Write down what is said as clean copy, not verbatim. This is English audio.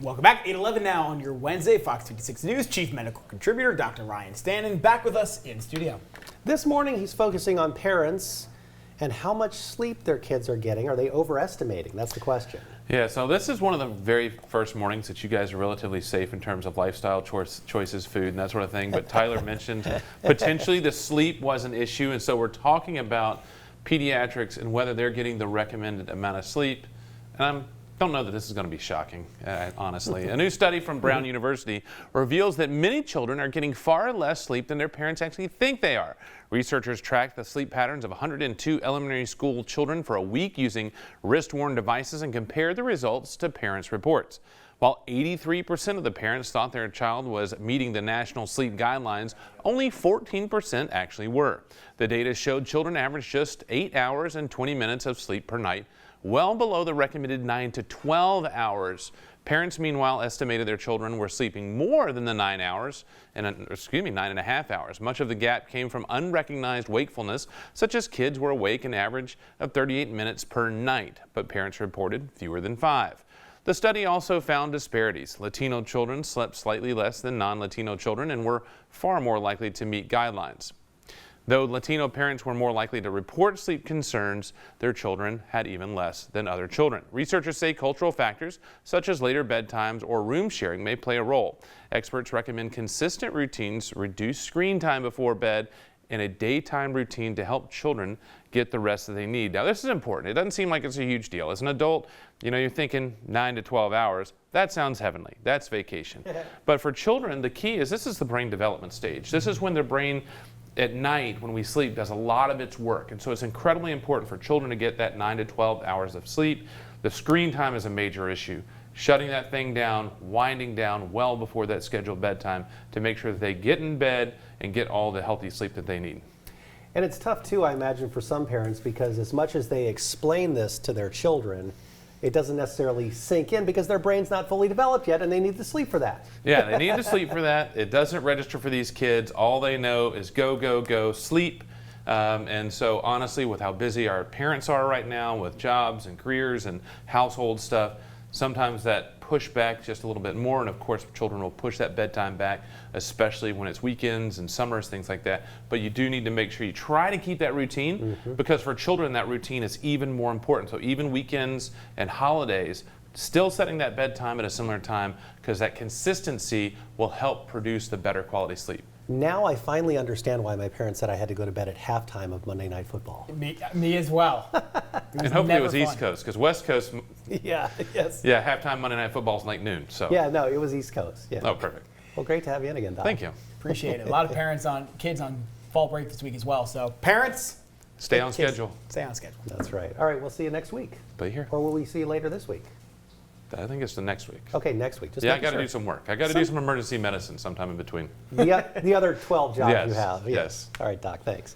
Welcome back. 8:11 now on your Wednesday, Fox 56 News. Chief Medical Contributor Dr. Ryan Stanton back with us in studio. This morning he's focusing on parents and how much sleep their kids are getting. Are they overestimating? That's the question. Yeah, so this is one of the very first mornings that you guys are relatively safe in terms of lifestyle choices, food, and that sort of thing. But Tyler mentioned potentially the sleep was an issue, and so we're talking about pediatrics and whether they're getting the recommended amount of sleep. And I don't know that this is going to be shocking, honestly. A new study from Brown University reveals that many children are getting far less sleep than their parents actually think they are. Researchers tracked the sleep patterns of 102 elementary school children for a week using wrist-worn devices and compared the results to parents' reports. While 83% of the parents thought their child was meeting the national sleep guidelines, only 14% actually were. The data showed children averaged just 8 hours and 20 minutes of sleep per night, well below the recommended 9 to 12 hours. Parents, meanwhile, estimated their children were sleeping more than the 9 hours, and 9.5 hours. Much of the gap came from unrecognized wakefulness, such as kids were awake an average of 38 minutes per night, but parents reported fewer than 5. The study also found disparities. Latino children slept slightly less than non-Latino children and were far more likely to meet guidelines. Though Latino parents were more likely to report sleep concerns, their children had even less than other children. Researchers say cultural factors, such as later bedtimes or room sharing, may play a role. Experts recommend consistent routines, reduce screen time before bed, and a daytime routine to help children get the rest that they need. Now, this is important. It doesn't seem like it's a huge deal. As an adult, you're thinking 9 to 12 hours. That sounds heavenly. That's vacation. But for children, the key is this is the brain development stage. This is when their brain at night, when we sleep, does a lot of its work. And so it's incredibly important for children to get that 9 to 12 hours of sleep. The screen time is a major issue. Shutting that thing down, winding down well before that scheduled bedtime to make sure that they get in bed and get all the healthy sleep that they need. And it's tough too, I imagine, for some parents, because as much as they explain this to their children, it doesn't necessarily sink in because their brain's not fully developed yet and they need to sleep for that. Yeah, they need to sleep for that. It doesn't register for these kids. All they know is go, go, go, sleep. And so honestly, with how busy our parents are right now with jobs and careers and household stuff, sometimes that push back just a little bit more, and of course children will push that bedtime back, especially when it's weekends and summers, things like that. But you do need to make sure you try to keep that routine, because for children that routine is even more important. So even weekends and holidays, still setting that bedtime at a similar time, because that consistency will help produce the better quality sleep. Now I finally understand why my parents said I had to go to bed at halftime of Monday Night Football. Me as well. And hopefully it was East Coast, because West Coast, Yeah, yes. yeah, halftime Monday Night Football is like noon. So Yeah, no, it was East Coast. Yeah. Oh, perfect. Well, great to have you in again, Doc. Thank you. Appreciate it. A lot of kids on fall break this week as well. So parents, Stay on schedule. Stay on schedule. That's right. All right, we'll see you next week. Be here. Or will we see you later this week? I think it's the next week. Okay, next week. Just Yeah, I making got to sure. do some work. I got to do some emergency medicine sometime in between. The other 12 jobs Yes, you have. yes. All right, Doc, thanks.